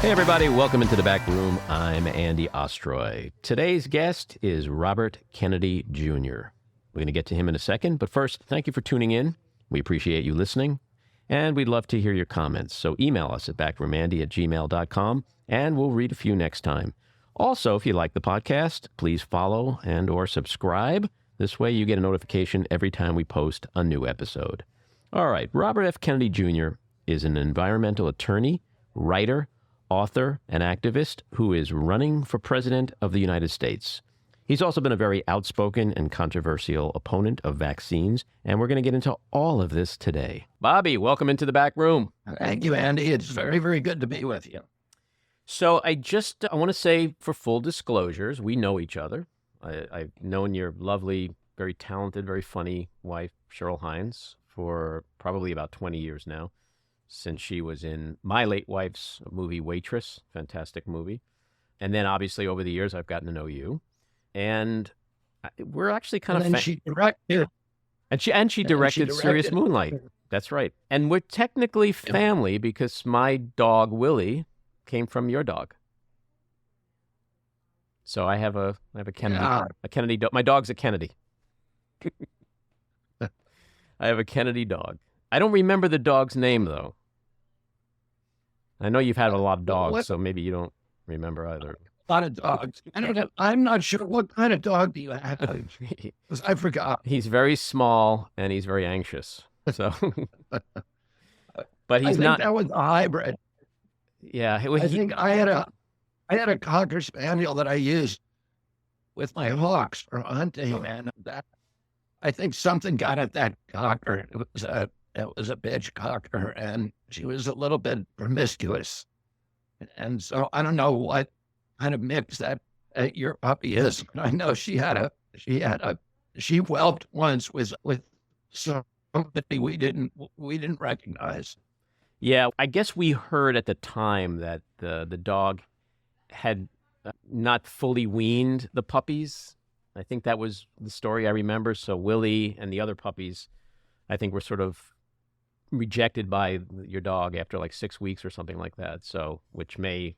Hey, everybody. Welcome into the back room. I'm Andy Ostroy. Today's guest is Robert Kennedy Jr. We're going to get to him in a second, but first, thank you for tuning in. We appreciate you listening, and we'd love to hear your comments. So email us at backroomandy@gmail.com, and we'll read a few next time. Also, if you like the podcast, please follow and or subscribe. This way you get a notification every time we post a new episode. All right, Robert F. Kennedy Jr. is an environmental attorney, writer, author, and activist who is running for president of the United States. He's also been a very outspoken and controversial opponent of vaccines, and we're going to get into all of this today. Bobby, welcome into the back room. Thank you, Andy. It's very, very good to be with you. So I want to say, for full disclosures, we know each other. I've known your lovely, very talented, very funny wife, Cheryl Hines, for probably about 20 years now, since she was in my late wife's movie Waitress, fantastic movie. And then obviously over the years, I've gotten to know you. And we're actually kind of... She directed. And she directed Serious Moonlight. That's right. And we're technically family because my dog, Willie, came from your dog. So I have a Kennedy dog. My dog's a Kennedy. I have a Kennedy dog. I don't remember the dog's name, though. I know you've had a lot of dogs, so maybe you don't remember either. A lot of dogs. I'm not sure. What kind of dog do you have? Because I forgot. He's very small and he's very anxious. So, but he's not. That was a hybrid. Yeah, I think I had a Cocker Spaniel that I used with my hawks for hunting, and I think something got at that Cocker. It was a bitch Cocker, and she was a little bit promiscuous. And so I don't know what kind of mix that your puppy is. But I know she whelped once with somebody we didn't recognize. Yeah, I guess we heard at the time that the dog had not fully weaned the puppies. I think that was the story I remember. So Willie and the other puppies, I think, were sort of rejected by your dog after like 6 weeks or something like that. So, which may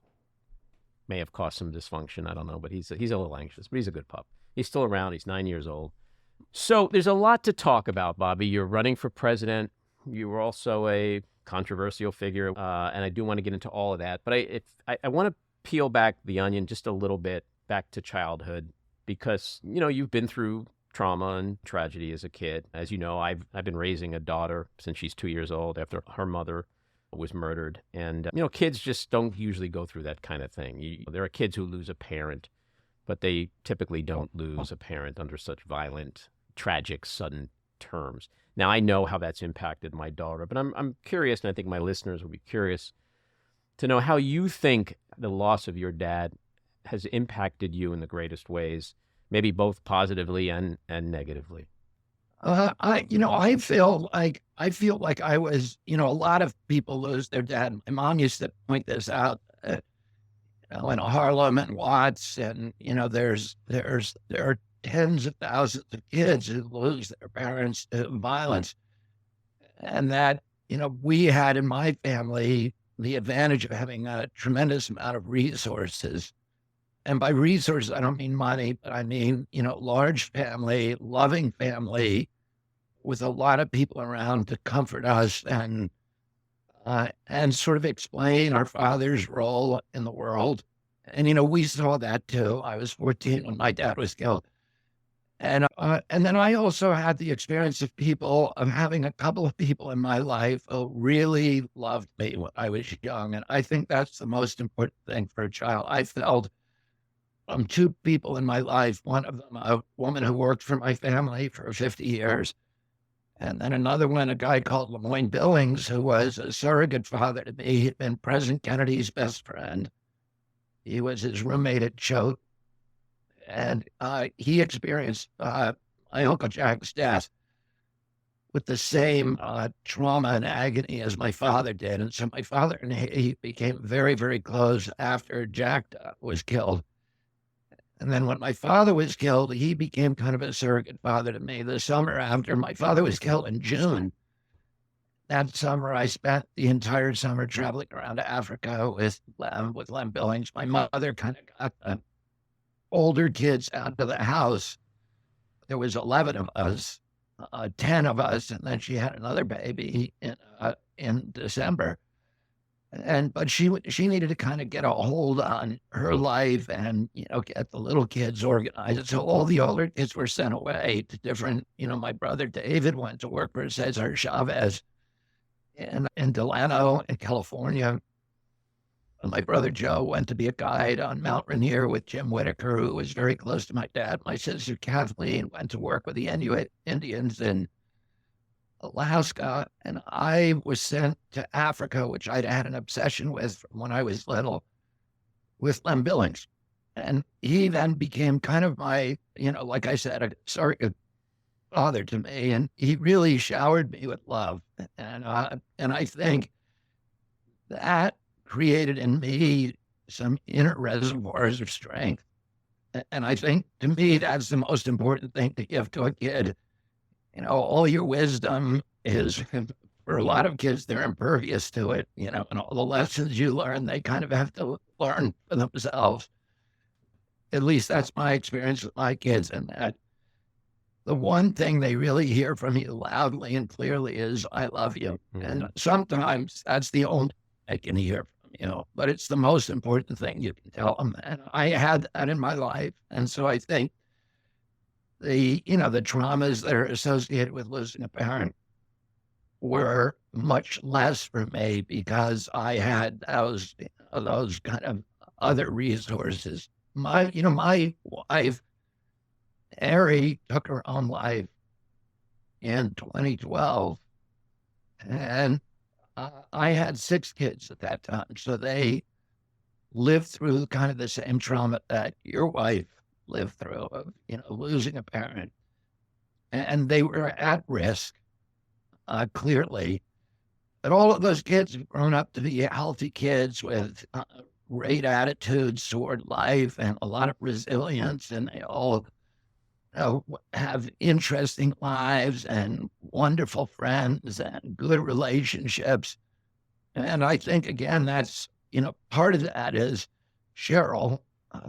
have caused some dysfunction. I don't know, but he's a little anxious, but he's a good pup. He's still around. He's 9 years old. So there's a lot to talk about, Bobby. You're running for president. You were also a controversial figure, and I do want to get into all of that. But I want to peel back the onion just a little bit back to childhood, because you've been through trauma and tragedy as a kid. As you know, I've been raising a daughter since she's 2 years old after her mother was murdered. And, kids just don't usually go through that kind of thing. There are kids who lose a parent, but they typically don't lose a parent under such violent, tragic, sudden terms. Now, I know how that's impacted my daughter, but I'm curious, and I think my listeners will be curious to know how you think the loss of your dad has impacted you in the greatest ways, maybe both positively and negatively. I feel like I was, a lot of people lose their dad. My mom used to point this out, in Harlem and Watts, and there are tens of thousands of kids who lose their parents to violence, and that we had in my family the advantage of having a tremendous amount of resources. And by resources, I don't mean money, but I mean, large family, loving family, with a lot of people around to comfort us and sort of explain our father's role in the world. And, we saw that too. I was 14 when my dad was killed. And then I also had the experience of having a couple of people in my life who really loved me when I was young. And I think that's the most important thing for a child. I felt from two people in my life, one of them a woman who worked for my family for 50 years, and then another one, a guy called Lemoyne Billings, who was a surrogate father to me. He'd been President Kennedy's best friend. He was his roommate at Choate, and he experienced my Uncle Jack's death with the same trauma and agony as my father did. And so my father and he became very, very close after Jack was killed. And then when my father was killed, he became kind of a surrogate father to me. The summer after my father was killed in June, that summer, I spent the entire summer traveling around Africa with Lem Billings. My mother kind of got the older kids out of the house. There was 11 of us, 10 of us, and then she had another baby in December. But she needed to kind of get a hold on her life and get the little kids organized. So all the older kids were sent away to different. My brother David went to work for Cesar Chavez in Delano in California. And my brother Joe went to be a guide on Mount Rainier with Jim Whitaker, who was very close to my dad. My sister Kathleen went to work with the Inuit Indians in Alaska, and I was sent to Africa, which I'd had an obsession with from when I was little, with Lem Billings. And he then became kind of my, like I said, a surrogate father to me, and he really showered me with love. And I think that created in me some inner reservoirs of strength. And I think, to me, that's the most important thing to give to a kid. All your wisdom is, for a lot of kids, they're impervious to it, and all the lessons you learn, they kind of have to learn for themselves. At least that's my experience with my kids. And that the one thing they really hear from you loudly and clearly is, I love you. Mm-hmm. And sometimes that's the only thing they can hear from you, but it's the most important thing you can tell them. And I had that in my life. And so I think the traumas that are associated with losing a parent were much less for me because I had those kind of other resources. My wife, Ari, took her own life in 2012, and I had 6 kids at that time. So they lived through kind of the same trauma that your wife lived through of, losing a parent. And they were at risk, clearly. But all of those kids have grown up to be healthy kids with great attitudes toward life and a lot of resilience. And they all have interesting lives and wonderful friends and good relationships. And I think, again, that's, part of that is Cheryl,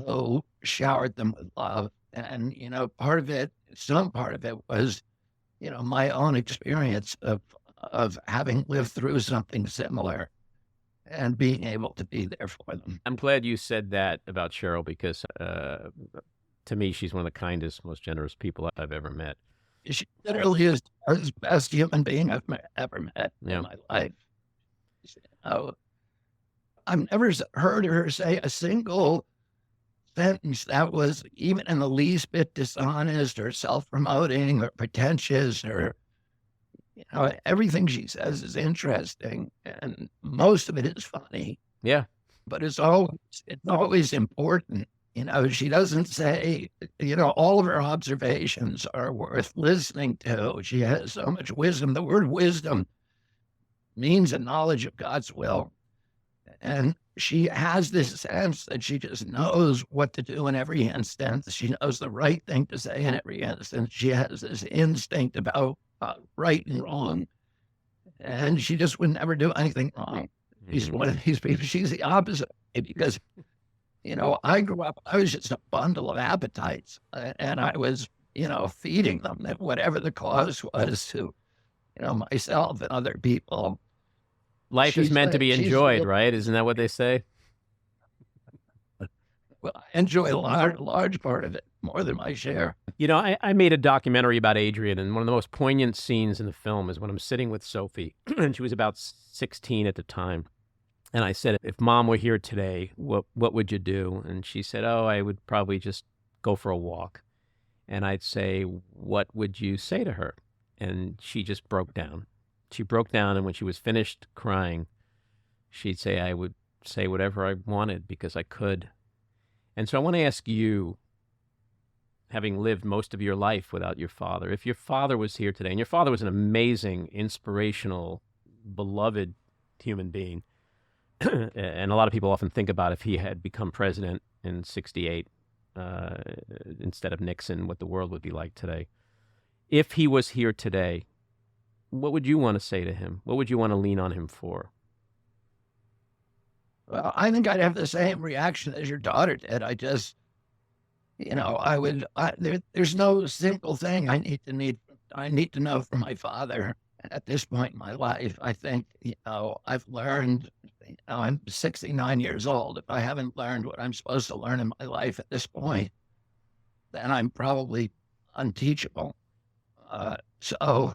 who showered them with love. And, some part of it was, my own experience of having lived through something similar and being able to be there for them. I'm glad you said that about Cheryl because to me, she's one of the kindest, most generous people I've ever met. She literally is the best human being I've ever met in my life. I've never heard her say a single sentence that was even in the least bit dishonest or self-promoting or pretentious or, everything she says is interesting and most of it is funny. Yeah. But it's always important. She doesn't say, all of her observations are worth listening to. She has so much wisdom. The word wisdom means a knowledge of God's will. And she has this sense that she just knows what to do in every instance. She knows the right thing to say in every instance. She has this instinct about right and wrong. And she just would never do anything wrong. She's one of these people. She's the opposite because, I grew up, I was just a bundle of appetites. And I was, feeding them, whatever the cause was to, myself and other people. Life is meant to be enjoyed, right? Isn't that what they say? Well, I enjoy a large part of it, more than my share. I made a documentary about Adrian, and one of the most poignant scenes in the film is when I'm sitting with Sophie, and she was about 16 at the time. And I said, if Mom were here today, what would you do? And she said, I would probably just go for a walk. And I'd say, what would you say to her? And she just broke down. She broke down, and when she was finished crying, she'd say, I would say whatever I wanted because I could. And so I want to ask you, having lived most of your life without your father, if your father was here today, and your father was an amazing, inspirational, beloved human being, and a lot of people often think about if he had become president in 1968 instead of Nixon, what the world would be like today. If he was here today, what would you want to say to him? What would you want to lean on him for? Well, I think I'd have the same reaction as your daughter did. I just, there's no single thing I need to know from my father at this point in my life. I think, I've learned, I'm 69 years old. If I haven't learned what I'm supposed to learn in my life at this point, then I'm probably unteachable. So,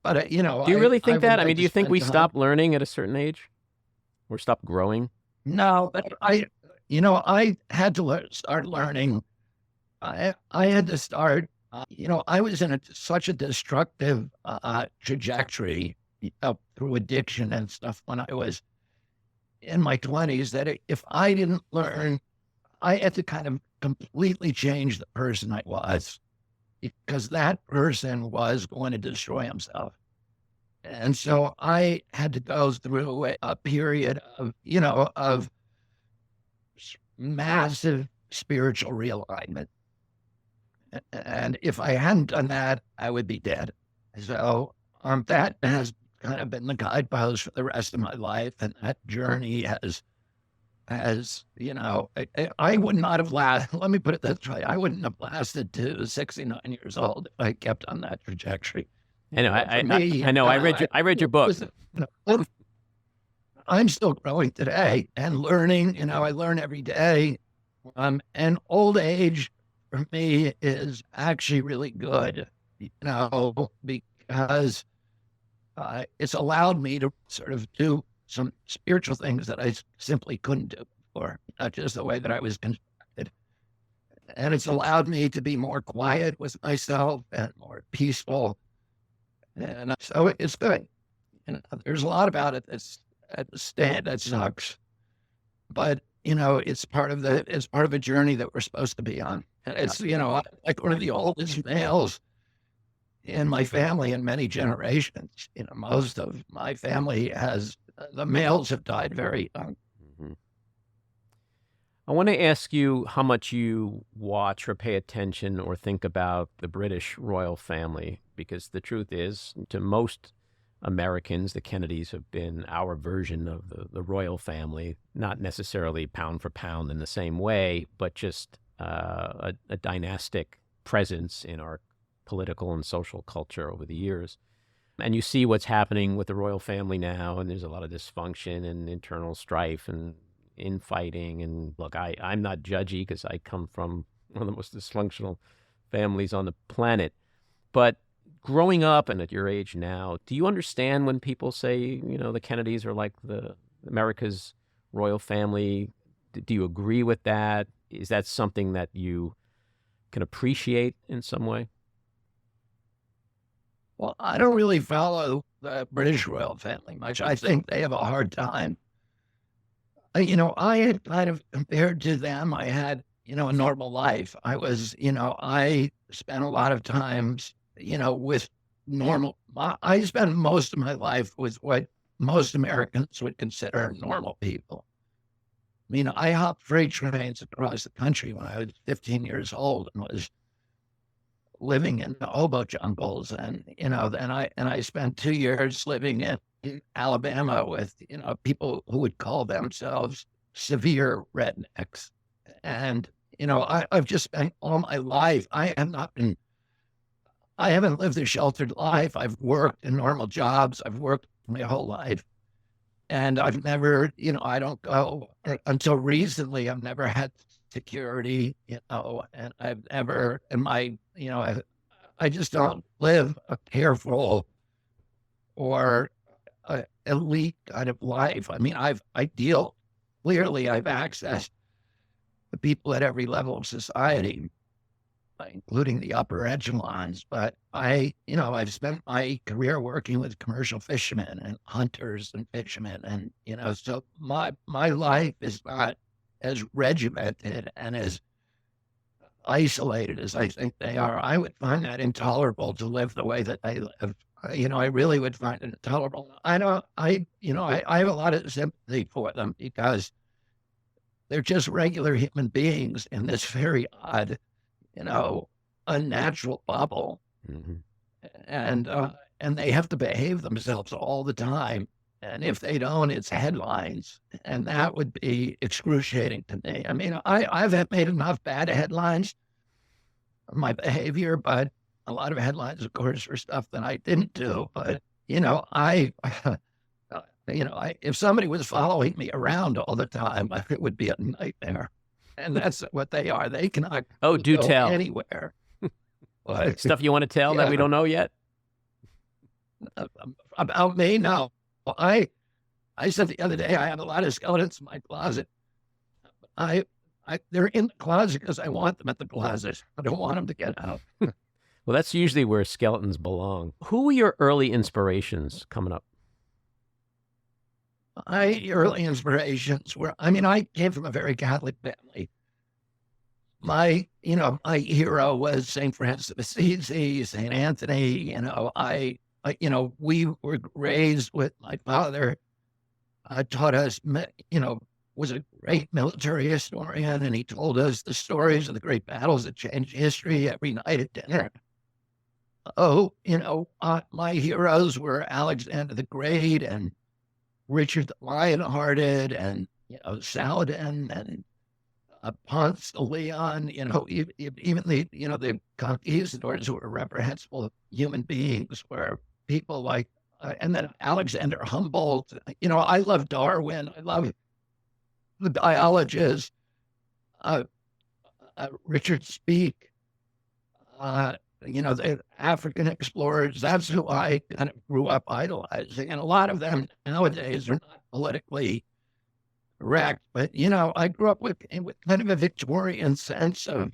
but, Do you really I think would that? I like mean, do to you think spend we time. stop learning at a certain age or stop growing? No, but I had to start learning. I had to start, I was in such a destructive trajectory through addiction and stuff when I was in my 20s that if I didn't learn, I had to kind of completely change the person I was because that person was going to destroy himself. And so I had to go through a period of massive spiritual realignment. And if I hadn't done that, I would be dead. So that has kind of been the guidepost for the rest of my life. And that journey I would not have lasted. Let me put it this way. I wouldn't have lasted to 69 years old if I kept on that trajectory. I know. For me, I know. I read your book. I'm still growing today and learning. I learn every day. And old age for me is actually really good, because it's allowed me to sort of do some spiritual things that I simply couldn't do before, not just the way that I was constructed. And it's allowed me to be more quiet with myself and more peaceful. And so it's good. There's a lot about it that sucks, but it's part of a journey that we're supposed to be on. And it's like one of the oldest males in my family in many generations. Most of my family the males have died very young. Mm-hmm. I want to ask you how much you watch or pay attention or think about the British royal family, because the truth is, to most Americans, the Kennedys have been our version of the royal family, not necessarily pound for pound in the same way, but just a dynastic presence in our political and social culture over the years. And you see what's happening with the royal family now, and there's a lot of dysfunction and internal strife and infighting. And look, I'm not judgy because I come from one of the most dysfunctional families on the planet. But growing up and at your age now, do you understand when people say, the Kennedys are like the America's royal family? Do you agree with that? Is that something that you can appreciate in some way? Well, I don't really follow the British royal family much. I think they have a hard time. I had kind of compared to them. I had, a normal life. I spent a lot of times, with I spent most of my life with what most Americans would consider normal people. I hopped freight trains across the country when I was 15 years old and was living in the hobo jungles. And, then I spent 2 years living in Alabama with, people who would call themselves severe rednecks. And, I've just spent all my life. I haven't lived a sheltered life. I've worked in normal jobs. I've worked my whole life. And I've never, I don't go until recently. I've never had security, and I've never, I just don't live a careful or elite kind of life. I've accessed the people at every level of society, including the upper echelons. But I've spent my career working with commercial fishermen and hunters and fishermen. And, so my life is not as regimented and as isolated as I think they are. I would find that intolerable to live the way that they live. I really would find it intolerable. I have a lot of sympathy for them because they're just regular human beings in this very odd, unnatural bubble. Mm-hmm. And and they have to behave themselves all the time. And if they don't, it's headlines. And that would be excruciating to me. I mean, I've made enough bad headlines of my behavior, but a lot of headlines, of course, for stuff that I didn't do. But, if somebody was following me around all the time, it would be a nightmare. And that's what they are. They cannot do go tell. anywhere. But, Stuff you want to tell that we don't know yet? About me? No. I said the other day I have a lot of skeletons in my closet. They're in the closet because I want them at the closet. I don't want them to get out. Well, that's usually where skeletons belong. Who were your early inspirations coming up? My early inspirations were, I came from a very Catholic family. My hero was St. Francis of Assisi, St. Anthony. We were raised with my father, taught us, was a great military historian, and he told us the stories of the great battles that changed history every night at dinner. My heroes were Alexander the Great and Richard the Lionhearted and, Saladin and Ponce de Leon, even the conquistadors who were reprehensible human beings were people like, and then Alexander Humboldt. I love Darwin. I love the biologists, Richard Speake, the African explorers. That's who I kind of grew up idolizing. And a lot of them nowadays are not politically correct. But, I grew up with kind of a Victorian sense of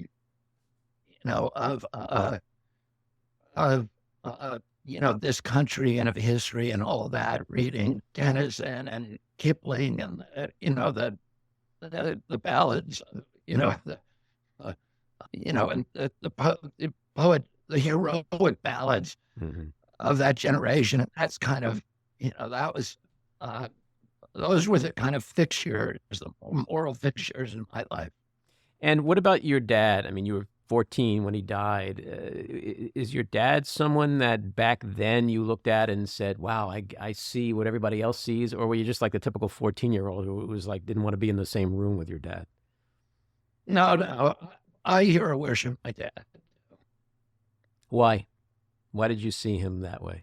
this country and of history and all of that, reading Tennyson and Kipling and, the ballads, and the poet, the heroic ballads of that generation. And that's kind of, that was, those were the kind of fixtures, the moral fixtures in my life. And what about your dad? I mean, you were 14 when he died. Is your dad someone that back then you looked at and said, wow, I see what everybody else sees? Or were you just like the typical 14-year-old who was like, didn't want to be in the same room with your dad? No. I hero worship my dad. Why? Why did you see him that way?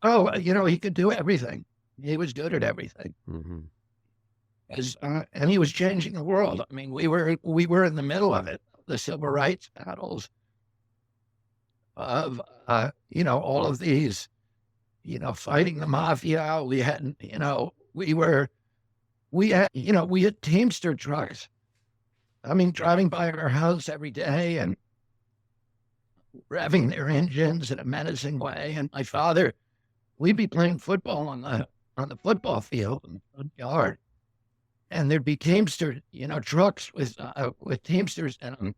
Oh, he could do everything. He was good at everything. Mm-hmm. And he was changing the world. I mean, we were in the middle of it, the civil rights battles of, all of these, fighting the mafia. We had, we had Teamster trucks. I mean, driving by our house every day and revving their engines in a menacing way. And my father, we'd be playing football on the football field in the front yard, and there'd be Teamster, trucks with Teamsters in them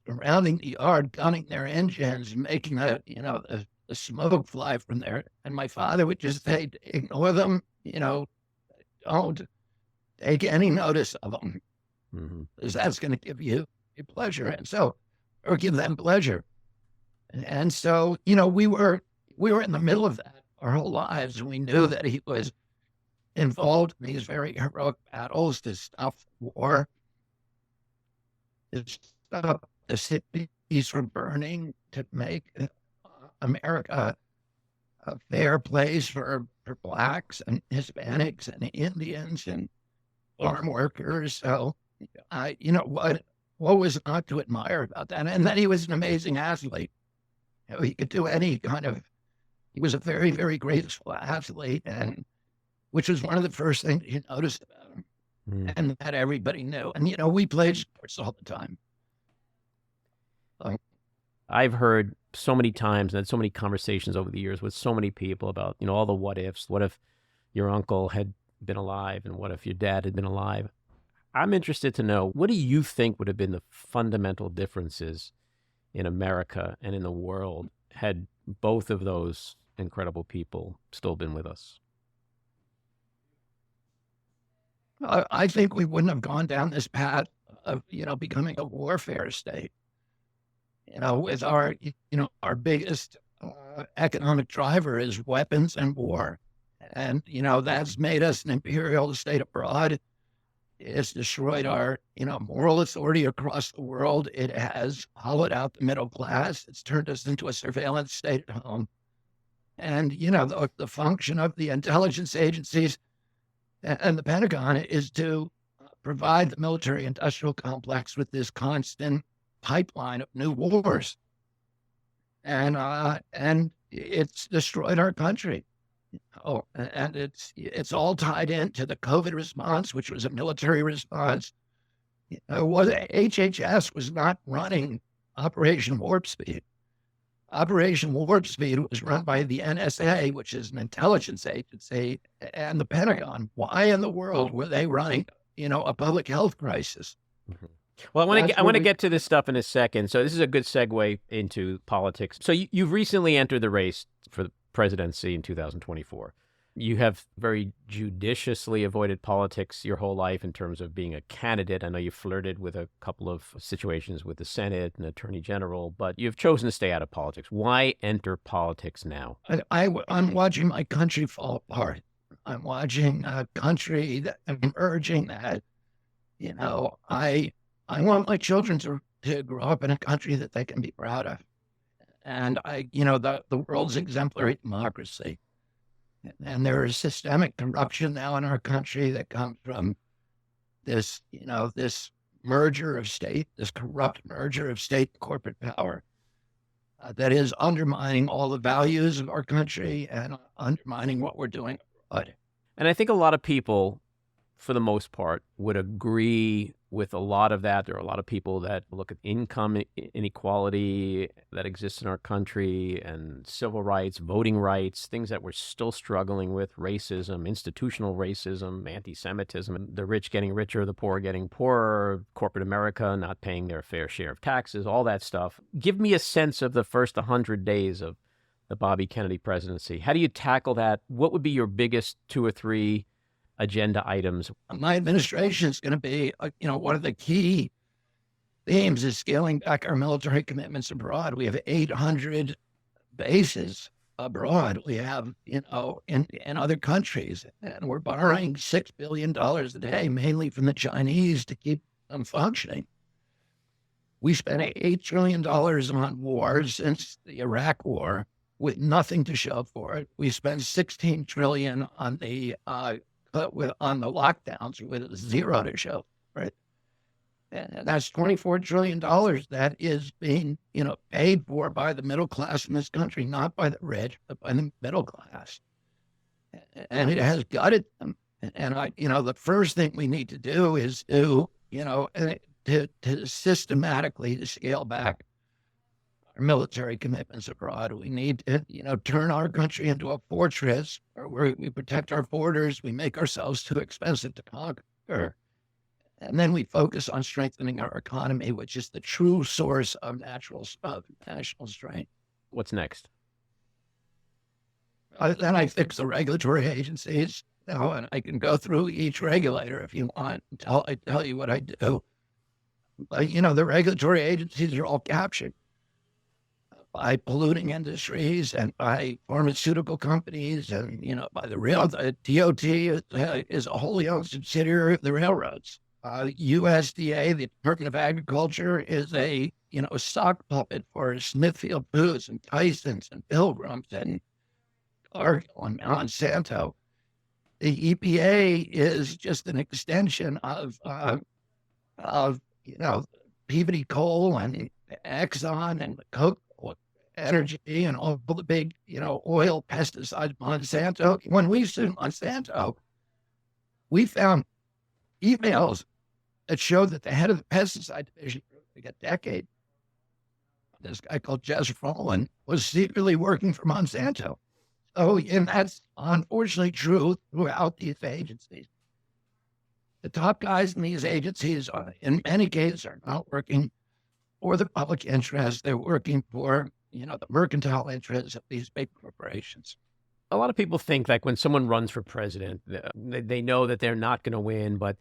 surrounding the yard, gunning their engines, making the smoke fly from there. And my father would just say, ignore them, don't take any notice of them, because that's going to give you pleasure, or give them pleasure. And so, we were in the middle of that our whole lives, and we knew that he was involved in these very heroic battles to stop war, to stop the cities from burning, to make America a fair place for blacks and Hispanics and Indians and farm workers. So, what was not to admire about that? And then he was an amazing athlete. He could do any kind of. He was a very, very graceful athlete, and which was one of the first things you noticed about him, and that everybody knew. And we played sports all the time. I've heard so many times and had so many conversations over the years with so many people about, all the what ifs. What if your uncle had been alive, and what if your dad had been alive? I'm interested to know, what do you think would have been the fundamental differences in America and in the world had both of those incredible people still been with us? I think we wouldn't have gone down this path of, becoming a warfare state. With our biggest economic driver is weapons and war. And, that's made us an imperial state abroad. It's destroyed our, moral authority across the world. It has hollowed out the middle class. It's turned us into a surveillance state at home. And, the function of the intelligence agencies and the Pentagon is to provide the military industrial complex with this constant pipeline of new wars. And it's destroyed our country. And it's all tied into the COVID response, which was a military response. HHS was not running Operation Warp Speed. Operation Warp Speed was run by the NSA, which is an intelligence agency, and the Pentagon. Why in the world were they running, a public health crisis? Mm-hmm. Well, I want to get to this stuff in a second. So this is a good segue into politics. So you've recently entered the race for the presidency in 2024. You have very judiciously avoided politics your whole life in terms of being a candidate. I know you flirted with a couple of situations with the Senate and Attorney General, but you've chosen to stay out of politics. Why enter politics now? I'm watching my country fall apart. I'm watching a country that emerging that, I want my children to grow up in a country that they can be proud of. And the world's exemplary democracy. And there is systemic corruption now in our country that comes from this, this merger of state, this corrupt merger of state and corporate power that is undermining all the values of our country and undermining what we're doing abroad. And I think a lot of people, for the most part, would agree with a lot of that. There are a lot of people that look at income inequality that exists in our country and civil rights, voting rights, things that we're still struggling with, racism, institutional racism, anti-Semitism, the rich getting richer, the poor getting poorer, corporate America not paying their fair share of taxes, all that stuff. Give me a sense of the first 100 days of the Bobby Kennedy presidency. How do you tackle that? What would be your biggest 2 or 3 agenda items? My administration is going to be, one of the key themes is scaling back our military commitments abroad. We have 800 bases abroad. We have, in other countries, and we're borrowing $6 billion a day, mainly from the Chinese, to keep them functioning. We spent $8 trillion on wars since the Iraq War with nothing to show for it. We spent $16 trillion on the lockdowns with zero to show, right? And that's $24 trillion that is being, paid for by the middle class in this country, not by the rich, but by the middle class. And it has gutted them. And the first thing we need to do is to systematically scale back our military commitments abroad. We need to, turn our country into a fortress where we protect our borders. We make ourselves too expensive to conquer. And then we focus on strengthening our economy, which is the true source of national strength. What's next? Then I fix the regulatory agencies, and I can go through each regulator if you want. I tell you what I do. But, the regulatory agencies are all captured by polluting industries and by pharmaceutical companies and, by the DOT is a wholly owned subsidiary of the railroads. USDA, the Department of Agriculture, is a sock puppet for Smithfield Foods and Tyson's and Pilgrims and Cargill and Monsanto. The EPA is just an extension of Peabody Coal and Exxon and the Coke Energy and all the big, oil, pesticides, Monsanto. When we sued Monsanto, we found emails that showed that the head of the pesticide division for like a decade, this guy called Jennifer Hammoud, was secretly working for Monsanto. So, and that's unfortunately true throughout these agencies. The top guys in these agencies, in many cases, are not working for the public interest. They're working for, the mercantile interests of these big corporations. A lot of people think like when someone runs for president, they know that they're not going to win, but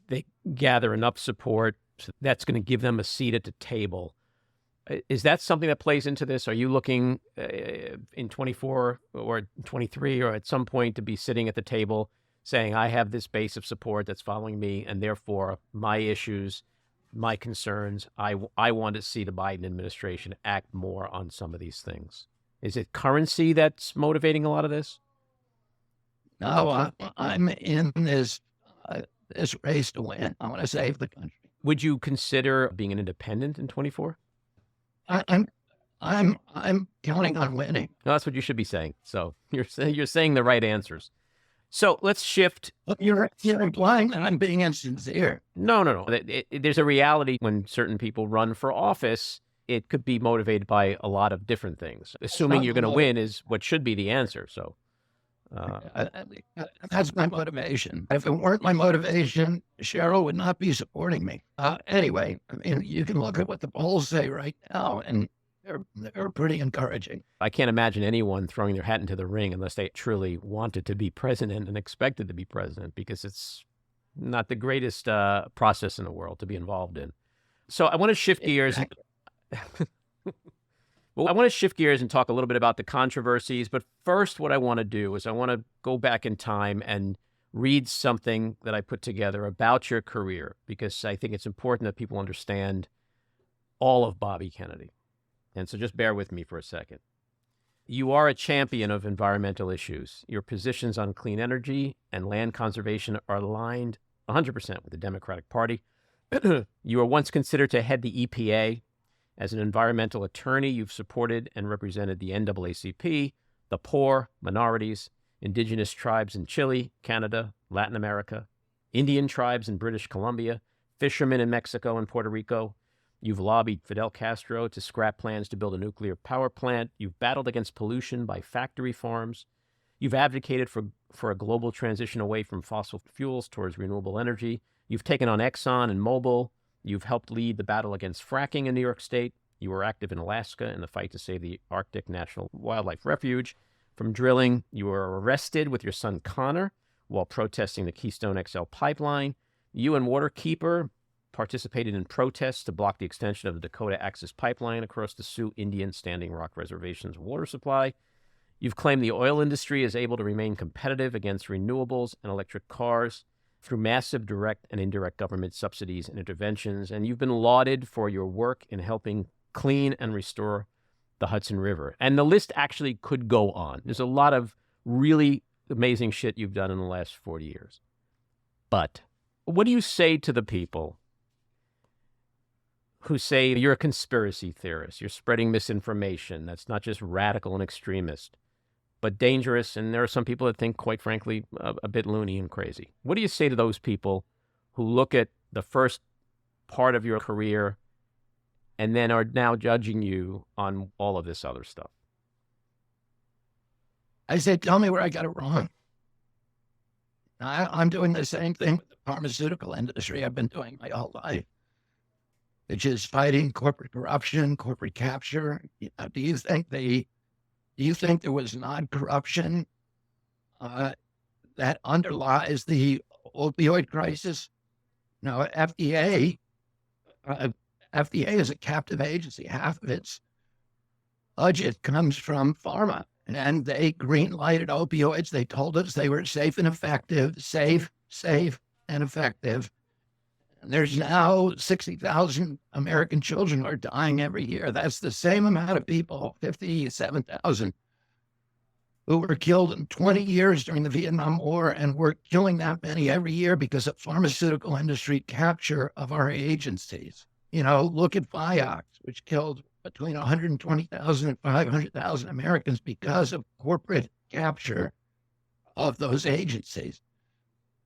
they gather enough support that's going to give them a seat at the table. Is that something that plays into this? Are you looking in 24 or 23 or at some point to be sitting at the table saying, I have this base of support that's following me, and therefore my issues, my concerns, I want to see the Biden administration act more on some of these things? Is it currency that's motivating a lot of this? No, I'm in this race to win. I want to save the country. Would you consider being an independent in 24? I'm I'm counting on winning. No, that's what you should be saying. So you're saying the right answers. So let's shift. You're implying that I'm being insincere. No. There's a reality when certain people run for office. It could be motivated by a lot of different things. Assuming you're going to win is what should be the answer. So that's my motivation. If it weren't my motivation, Cheryl would not be supporting me. Anyway, I mean, you can look at what the polls say right now, and they're pretty encouraging. I can't imagine anyone throwing their hat into the ring unless they truly wanted to be president and expected to be president, because it's not the greatest process in the world to be involved in. So I want to shift gears. Exactly. Well, I want to shift gears and talk a little bit about the controversies. But first, what I want to do is I want to go back in time and read something that I put together about your career, because I think it's important that people understand all of Bobby Kennedy. And so just bear with me for a second. You are a champion of environmental issues. Your positions on clean energy and land conservation are aligned 100% with the Democratic Party. You were once considered to head the EPA. As an environmental attorney, you've supported and represented the NAACP, the poor, minorities, indigenous tribes in Chile, Canada, Latin America, Indian tribes in British Columbia, fishermen in Mexico and Puerto Rico. You've lobbied Fidel Castro to scrap plans to build a nuclear power plant. You've battled against pollution by factory farms. You've advocated for a global transition away from fossil fuels towards renewable energy. You've taken on Exxon and Mobil. You've helped lead the battle against fracking in New York State. You were active in Alaska in the fight to save the Arctic National Wildlife Refuge from drilling. You were arrested with your son Connor while protesting the Keystone XL pipeline. You and Waterkeeper participated in protests to block the extension of the Dakota Access Pipeline across the Sioux Indian Standing Rock Reservation's water supply. You've claimed the oil industry is able to remain competitive against renewables and electric cars through massive direct and indirect government subsidies and interventions, and you've been lauded for your work in helping clean and restore the Hudson River. And the list actually could go on. There's a lot of really amazing shit you've done in the last 40 years. But what do you say to the people who say you're a conspiracy theorist, you're spreading misinformation that's not just radical and extremist, but dangerous, and there are some people that think, quite frankly, a bit loony and crazy? What do you say to those people who look at the first part of your career and then are now judging you on all of this other stuff? I said, tell me where I got it wrong. I'm doing the same thing with the pharmaceutical industry I've been doing my whole life, which is fighting corporate corruption, corporate capture. Do you think there was not corruption that underlies the opioid crisis? No, FDA is a captive agency. Half of its budget comes from pharma, and they green-lighted opioids. They told us they were safe and effective, safe and effective. And there's now 60,000 American children who are dying every year. That's the same amount of people, 57,000, who were killed in 20 years during the Vietnam War, and we're killing that many every year because of pharmaceutical industry capture of our agencies. Look at Vioxx, which killed between 120,000 and 500,000 Americans because of corporate capture of those agencies.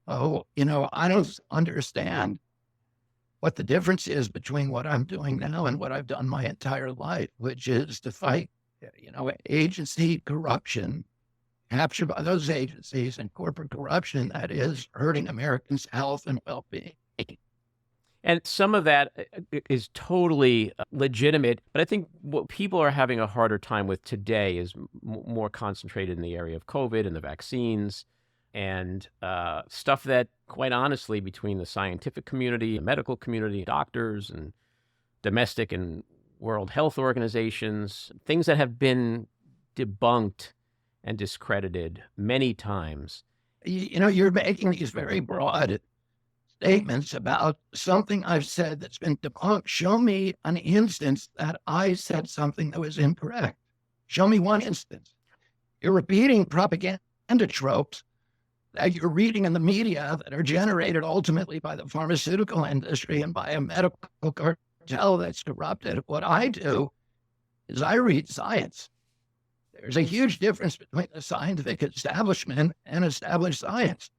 Oh, I don't understand what the difference is between what I'm doing now and what I've done my entire life, which is to fight, agency corruption, capture by those agencies, and corporate corruption that is hurting Americans' health and well-being. And some of that is totally legitimate, but I think what people are having a harder time with today is more concentrated in the area of COVID and the vaccines and stuff that, quite honestly, between the scientific community, the medical community, doctors, and domestic and World Health Organizations, things that have been debunked and discredited many times. You're making these very broad statements about something I've said that's been debunked. Show me an instance that I said something that was incorrect. Show me one instance. You're repeating propaganda tropes that you're reading in the media that are generated ultimately by the pharmaceutical industry and by a medical cartel that's corrupted. What I do is I read science. There's a huge difference between the scientific establishment and established science.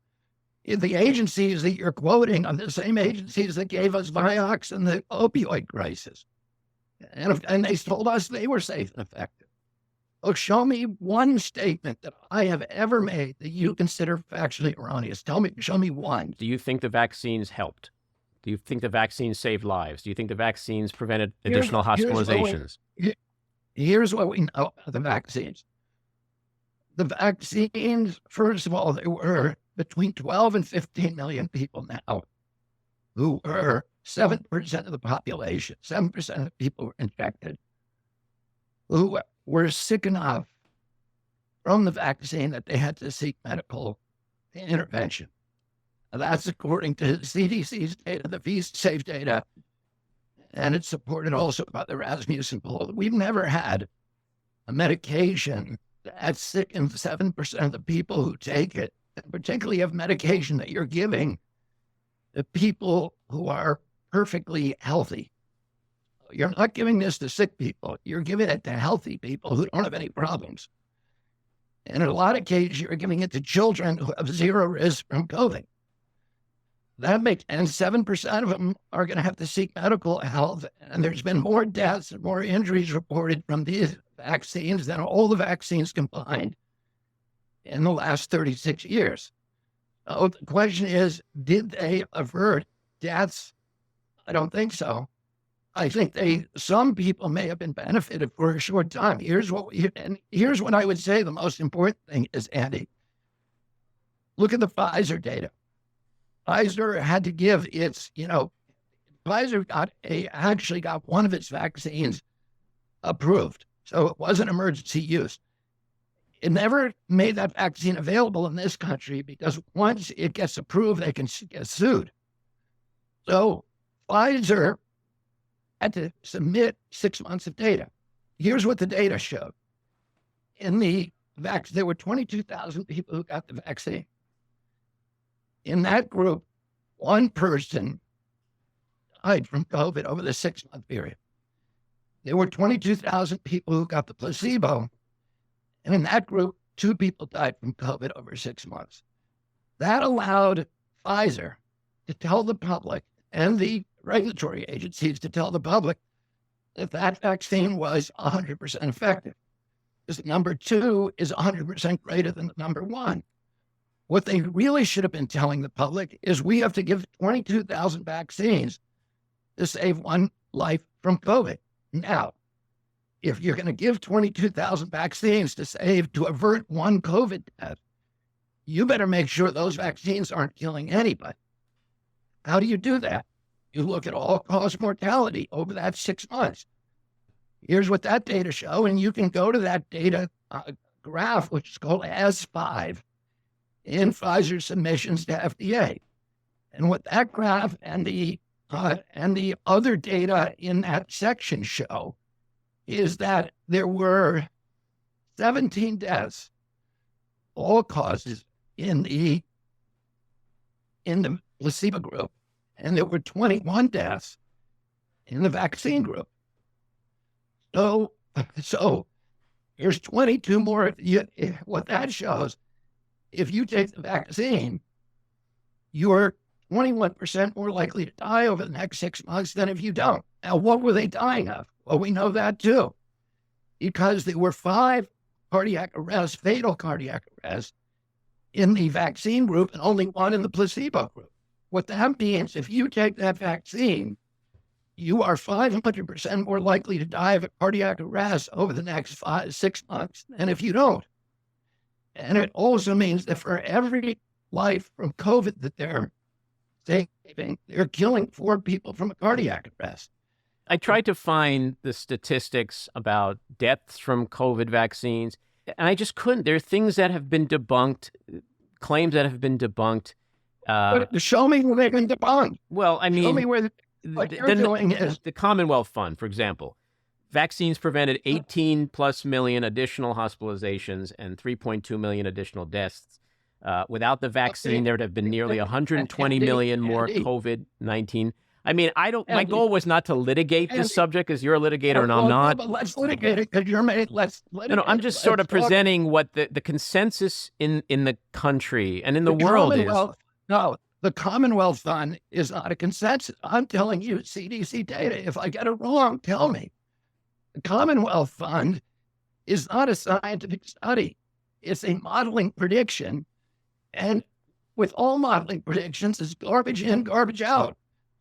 The agencies that you're quoting are the same agencies that gave us Vioxx and the opioid crisis. And they told us they were safe and effective. Oh, show me one statement that I have ever made that you consider factually erroneous. Show me one. Do you think the vaccines helped? Do you think the vaccines saved lives? Do you think the vaccines prevented additional hospitalizations? Here's what we know about the vaccines. The vaccines, first of all, there were between 12 and 15 million people now who were 7% of the population, 7% of the people were infected, who were sick enough from the vaccine that they had to seek medical intervention. Now, that's according to CDC's data, the VSafe data, and it's supported also by the Rasmussen poll. We've never had a medication that sickens 7% of the people who take it, and particularly of medication that you're giving to people who are perfectly healthy. You're not giving this to sick people. You're giving it to healthy people who don't have any problems. And in a lot of cases, you're giving it to children who have zero risk from COVID. And 7% of them are going to have to seek medical health. And there's been more deaths and more injuries reported from these vaccines than all the vaccines combined in the last 36 years. So the question is, did they avert deaths? I don't think so. I think some people may have been benefited for a short time. Here's what I would say the most important thing is, Andy, look at the Pfizer data. Pfizer had to give Pfizer actually got one of its vaccines approved. So it wasn't emergency use. It never made that vaccine available in this country because once it gets approved, they can get sued. So Pfizer had to submit 6 months of data. Here's what the data showed. There were 22,000 people who got the vaccine. In that group, one person died from COVID over the 6-month period. There were 22,000 people who got the placebo. And in that group, 2 people died from COVID over 6 months. That allowed Pfizer to tell the public and the regulatory agencies to tell the public that that vaccine was 100% effective. Because number 2 is 100% greater than number 1. What they really should have been telling the public is we have to give 22,000 vaccines to save one life from COVID. Now, if you're going to give 22,000 vaccines to avert one COVID death, you better make sure those vaccines aren't killing anybody. How do you do that? You look at all-cause mortality over that 6 months. Here's what that data show, and you can go to that data graph, which is called S5, in Pfizer's submissions to FDA. And what that graph and the other data in that section show is that there were 17 deaths, all causes, in the placebo group, and there were 21 deaths in the vaccine group. So here's 22 more. What that shows, if you take the vaccine, you're 21% more likely to die over the next 6 months than if you don't. Now, what were they dying of? Well, we know that too, because there were 5 cardiac arrests, fatal cardiac arrests, in the vaccine group and only 1 in the placebo group. What that means, if you take that vaccine, you are 500% more likely to die of a cardiac arrest over the next 6 months than if you don't. And it also means that for every life from COVID that they're saving, they're killing 4 people from a cardiac arrest. I tried to find the statistics about deaths from COVID vaccines, and I just couldn't. There are things that have been debunked, claims that have been debunked. But show me where they've been debunked. Well, I mean, show me where what you're doing is the Commonwealth Fund, for example. Vaccines prevented 18 plus million additional hospitalizations and 3.2 million additional deaths. Without the vaccine, there would have been nearly 120 million more COVID-19. I mean, my goal was not to litigate this subject, because you're a litigator and I'm not. But let's litigate it, because you're made. Let's litigate. No, I'm just sort of presenting what the consensus in the country and in the world is. No, the Commonwealth Fund is not a consensus. I'm telling you CDC data. If I get it wrong, tell me. The Commonwealth Fund is not a scientific study. It's a modeling prediction. And with all modeling predictions, it's garbage in, garbage out.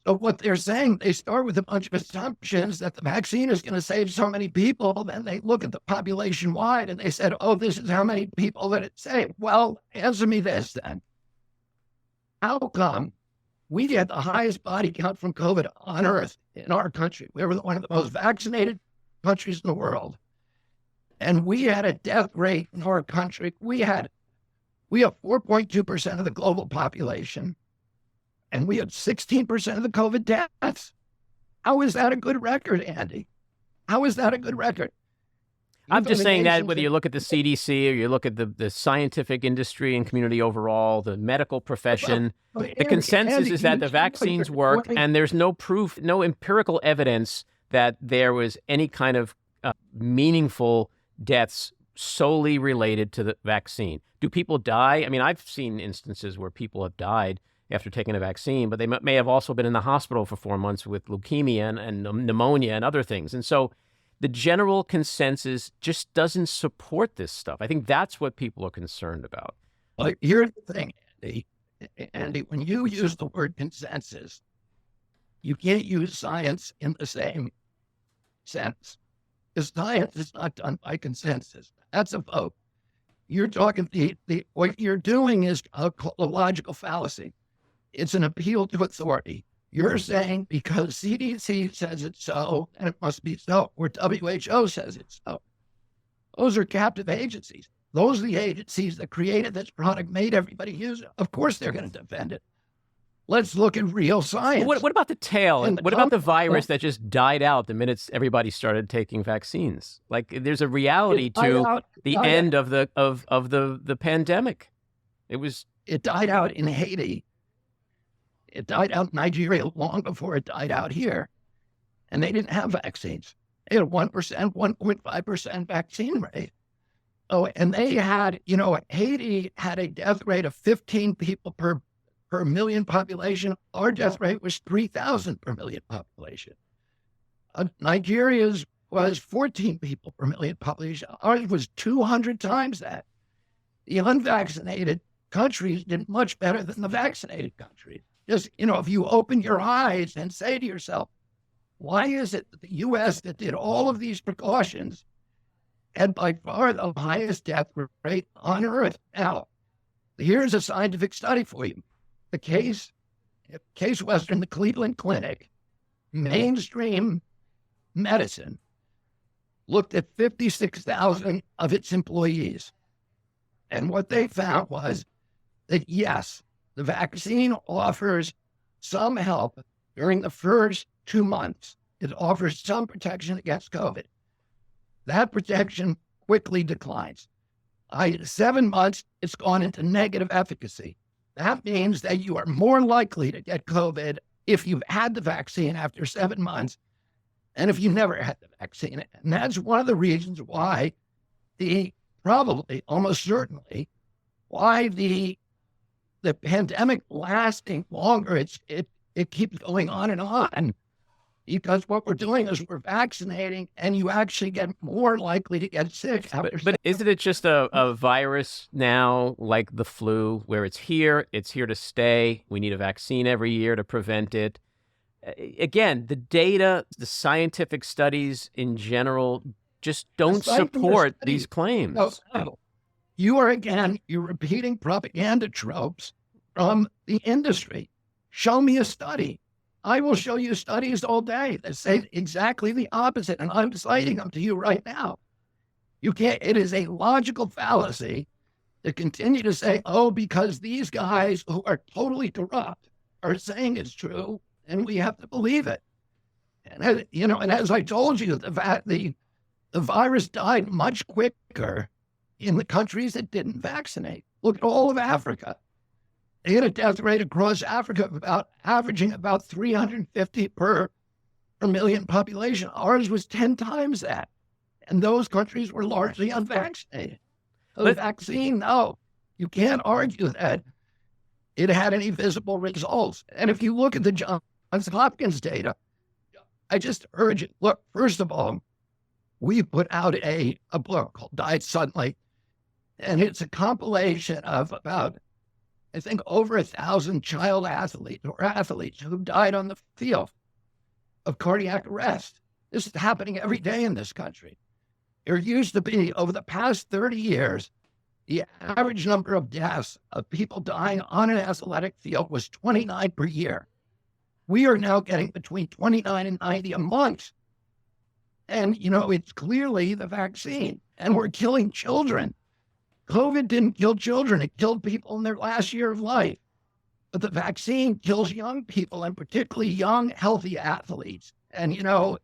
So what they're saying, they start with a bunch of assumptions that the vaccine is going to save so many people. Then they look at the population wide and they said, oh, this is how many people that it saved. Well, answer me this then. How come we get the highest body count from COVID on earth in our country? We were one of the most vaccinated countries in the world. And we had a death rate in our country. We have 4.2% of the global population, and we had 16% of the COVID deaths. How is that a good record, Andy? How is that a good record? I'm just saying that whether you look at the CDC or you look at the scientific industry and community overall, the medical profession, the consensus is that the vaccines work, and there's no proof, no empirical evidence that there was any kind of meaningful deaths solely related to the vaccine. Do people die? I mean, I've seen instances where people have died after taking a vaccine, but they may have also been in the hospital for 4 months with leukemia and pneumonia and other things. And so the general consensus just doesn't support this stuff. I think that's what people are concerned about. Well, here's the thing, Andy, when you use the word consensus, you can't use science in the same sense. Because science is not done by consensus. That's a vote. You're talking, what you're doing is a logical fallacy. It's an appeal to authority. You're saying because CDC says it's so, and it must be so, or WHO says it's so. Those are captive agencies. Those are the agencies that created this product, made everybody use it. Of course they're going to defend it. Let's look at real science. What about the tail? And what about the virus that just died out the minute everybody started taking vaccines? Like, there's a reality to the end of the pandemic. It died out in Haiti. It died out in Nigeria long before it died out here. And they didn't have vaccines. They had 1%, 1.5% vaccine rate. Oh, and they had, Haiti had a death rate of 15 people per million population. Our death rate was 3,000 per million population. Nigeria's was 14 people per million population. Ours was 200 times that. The unvaccinated countries did much better than the vaccinated countries. Just, if you open your eyes and say to yourself, why is it that the U.S. that did all of these precautions had by far the highest death rate on earth? Now, here's a scientific study for you. The Case Western, the Cleveland Clinic, mainstream medicine, looked at 56,000 of its employees. And what they found was that, yes, the vaccine offers some help during the first 2 months. It offers some protection against COVID. That protection quickly declines. 7 months, it's gone into negative efficacy. That means that you are more likely to get COVID if you've had the vaccine after 7 months than if you never had the vaccine. And that's one of the reasons why probably, almost certainly, why the pandemic lasting longer, it keeps going on and on. Because what we're doing is we're vaccinating, and you actually get more likely to get sick. But isn't it just a virus now, like the flu, where it's here to stay? We need a vaccine every year to prevent it. Again, the data, the scientific studies in general just don't support these claims. No. You're repeating propaganda tropes from the industry. Show me a study. I will show you studies all day that say exactly the opposite, and I'm citing them to you right now. You can't, it is a logical fallacy to continue to say, oh, because these guys who are totally corrupt are saying it's true, and we have to believe it. And, and as I told you, the virus died much quicker in the countries that didn't vaccinate. Look at all of Africa. They had a death rate across Africa of averaging about 350 per million population. Ours was 10 times that. And those countries were largely unvaccinated. The vaccine, no, you can't argue that it had any visible results. And if you look at the Johns Hopkins data, I just urge you, look, first of all, we put out a book called Died Suddenly, and it's a compilation of about, I think, over 1,000 child athletes or athletes who died on the field of cardiac arrest. This is happening every day in this country. There used to be, over the past 30 years, the average number of deaths of people dying on an athletic field was 29 per year. We are now getting between 29 and 90 a month. And, it's clearly the vaccine. And we're killing children. COVID didn't kill children. It killed people in their last year of life. But the vaccine kills young people, and particularly young, healthy athletes. And,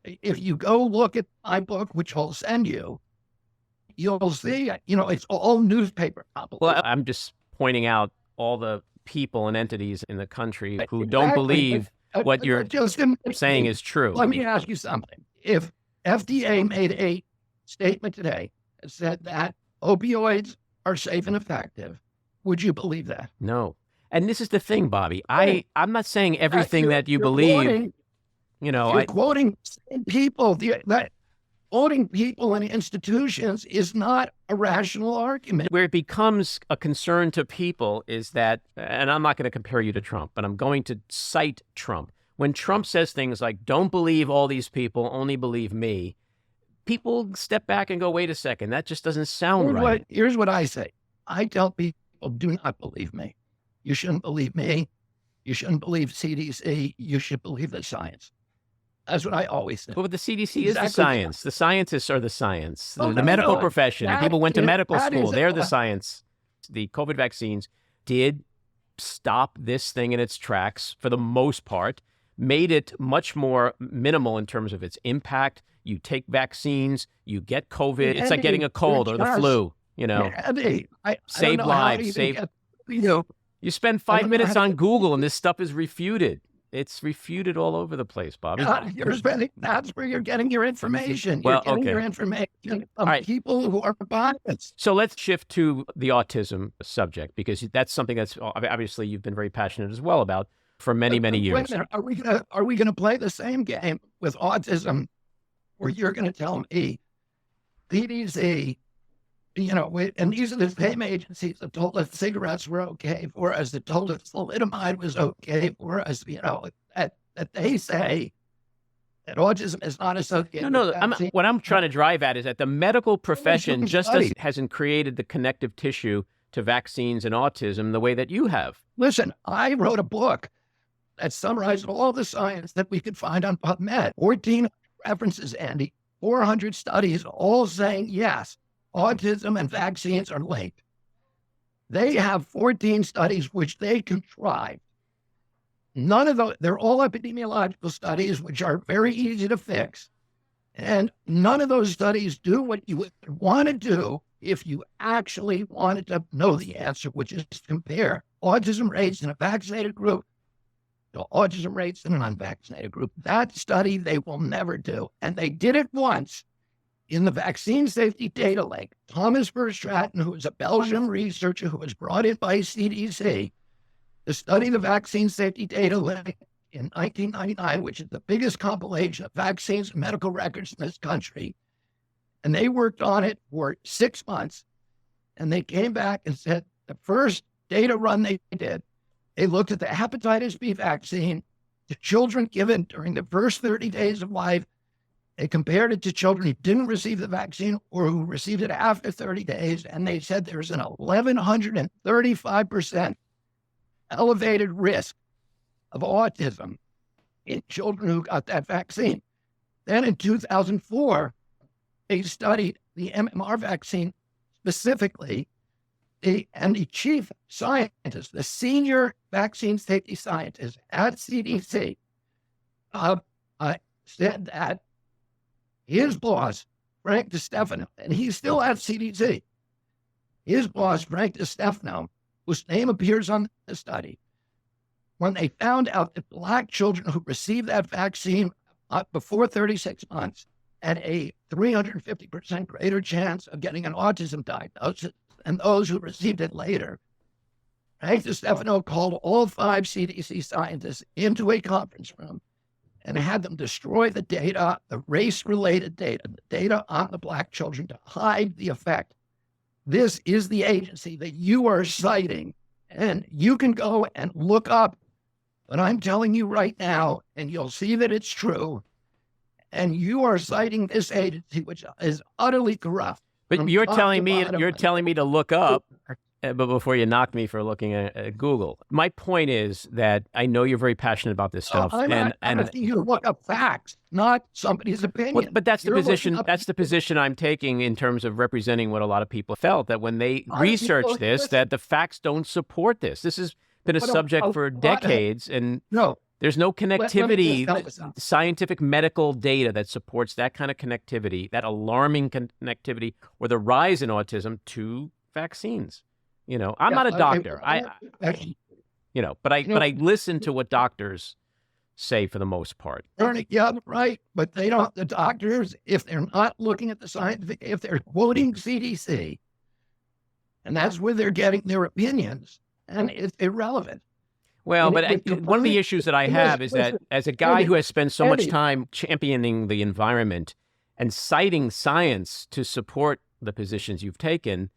if you go look at my book, which I'll send you, you'll see, it's all newspaper publications. Well, I'm just pointing out all the people and entities in the country who don't believe what you're saying is true. Let me ask you something. If FDA made a statement today that said that opioids are safe and effective, would you believe that? No. And this is the thing, Bobby. I'm not saying everything that you believe. You're quoting people. Quoting people and institutions is not a rational argument. Where it becomes a concern to people is that, and I'm not going to compare you to Trump, but I'm going to cite Trump. When Trump says things like, don't believe all these people, only believe me, people step back and go, wait a second, that just doesn't sound right. Here's what I say. I tell people, do not believe me. You shouldn't believe me. You shouldn't believe CDC. You should believe the science. That's what I always say. But the CDC is the science. The scientists are the science. The medical profession. People went to medical school. They're the science. The COVID vaccines did stop this thing in its tracks for the most part, made it much more minimal in terms of its impact. You take vaccines, you get COVID. It's like getting a cold or the flu, Save lives. You spend 5 minutes on Google and this stuff is refuted. It's refuted all over the place, Bobby. That's where you're getting your information. You're getting your information from people who are biased. So let's shift to the autism subject, because that's something that's obviously you've been very passionate as well about for many, many years. Wait a minute. Are we gonna play the same game with autism where you're gonna tell me CDC, and these are the same agencies that told us cigarettes were okay for us, that told us thalidomide was okay for us, that they say that autism is not associated with vaccine. What I'm trying to drive at is that the medical profession hasn't created the connective tissue to vaccines and autism the way that you have. Listen, I wrote a book that summarized all the science that we could find on PubMed. 14 references, Andy, 400 studies, all saying yes. Autism and vaccines are linked. They have 14 studies which they contrived. None of those, they're all epidemiological studies, which are very easy to fix. And none of those studies do what you would want to do if you actually wanted to know the answer, which is to compare autism rates in a vaccinated group to autism rates in an unvaccinated group. That study they will never do. And they did it once. In the vaccine safety data lake, Thomas Verstraeten, who is a Belgian researcher who was brought in by CDC to study the vaccine safety data lake in 1999, which is the biggest compilation of vaccines and medical records in this country. And they worked on it for 6 months. And they came back and said the first data run they did, they looked at the hepatitis B vaccine to children given during the first 30 days of life. They compared it to children who didn't receive the vaccine or who received it after 30 days, and they said there's an 1,135% elevated risk of autism in children who got that vaccine. Then in 2004, they studied the MMR vaccine specifically, and the chief scientist, the senior vaccine safety scientist at CDC, said that his boss, Frank DiStefano, and he's still at CDC, his boss, Frank DiStefano, whose name appears on the study, when they found out that Black children who received that vaccine before 36 months had a 350% greater chance of getting an autism diagnosis than those who received it later, Frank DiStefano called all 5 CDC scientists into a conference room and had them destroy the data, the race-related data, the data on the Black children, to hide the effect. This is the agency that you are citing, and you can go and look up what I'm telling you right now, and you'll see that it's true. And you are citing this agency, which is utterly corrupt. But you're telling me to look up, but before you knock me for looking at Google. My point is that I know you're very passionate about this stuff. I'm asking you to look up facts, not somebody's opinion. Well, but that's the position. That's the position I'm taking in terms of representing what a lot of people felt, that when they research this, that the facts don't support this. This has been a subject for decades, and there's no connectivity, scientific medical data that supports that kind of connectivity, that alarming connectivity, or the rise in autism to vaccines. You know, I'm not a doctor. But I listen to what doctors say for the most part. Yeah, right. But they don't. The doctors, if they're not looking at the scientific, if they're quoting CDC, and that's where they're getting their opinions, and it's irrelevant. Well, but one of the issues that I have is that as a guy who has spent so much time championing the environment and citing science to support the positions you've taken,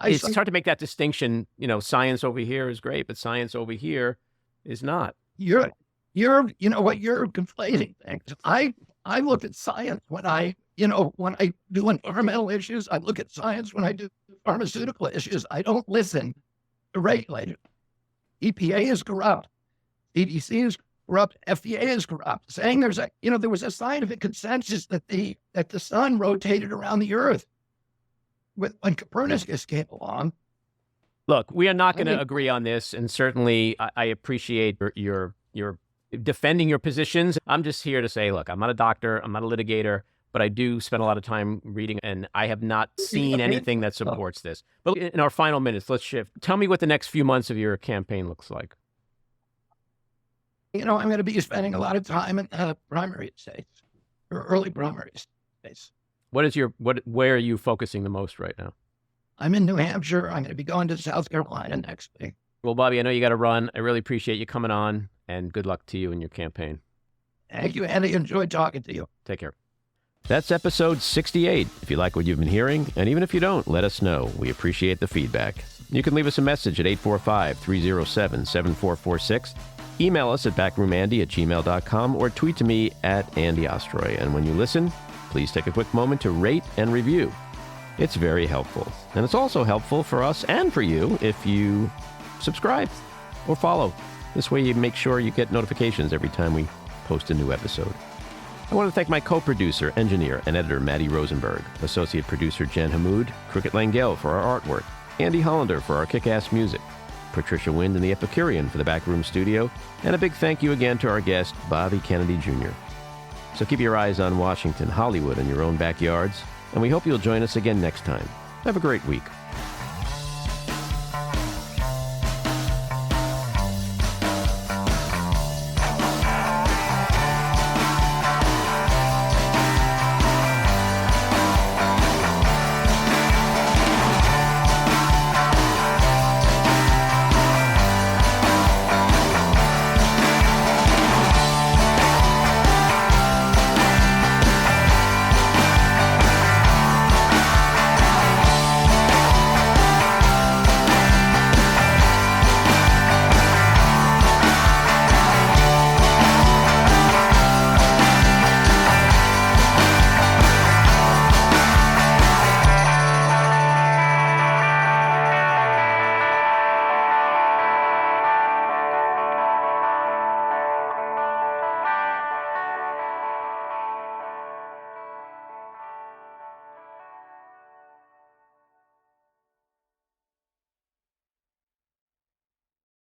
it's hard to make that distinction. You know, science over here is great, but science over here is not. You're conflating things. I look at science when I do environmental issues. I look at science when I do pharmaceutical issues. I don't listen to regulators. EPA is corrupt. CDC is corrupt. FDA is corrupt. Saying there was a scientific consensus that the sun rotated around the Earth when Copernicus came along. Look, we are not going to agree on this, and certainly I appreciate your defending your positions. I'm just here to say, look, I'm not a doctor, I'm not a litigator, but I do spend a lot of time reading, and I have not seen anything that supports this. But in our final minutes, let's shift. Tell me what the next few months of your campaign looks like. I'm going to be spending a lot of time in primary states, or early primary states. Where are you focusing the most right now? I'm in New Hampshire. I'm going to be going to South Carolina next week. Well, Bobby, I know you got to run. I really appreciate you coming on, and good luck to you in your campaign. Thank you, Andy. Enjoyed talking to you. Take care. That's episode 68. If you like what you've been hearing, and even if you don't, let us know. We appreciate the feedback. You can leave us a message at 845-307-7446. Email us at backroomandy@gmail.com or tweet to me at Andy Ostroy. And when you listen, please take a quick moment to rate and review. It's very helpful. And it's also helpful for us and for you if you subscribe or follow. This way you make sure you get notifications every time we post a new episode. I want to thank my co-producer, engineer, and editor, Matty Rosenberg, associate producer, Jen Hammoud, Cricket Lengyel for our artwork, Andy Hollander for our kick-ass music, Patricia Wind and the Epicurean for the Backroom Studio, and a big thank you again to our guest, Bobby Kennedy Jr. So keep your eyes on Washington, Hollywood, and your own backyards, and we hope you'll join us again next time. Have a great week.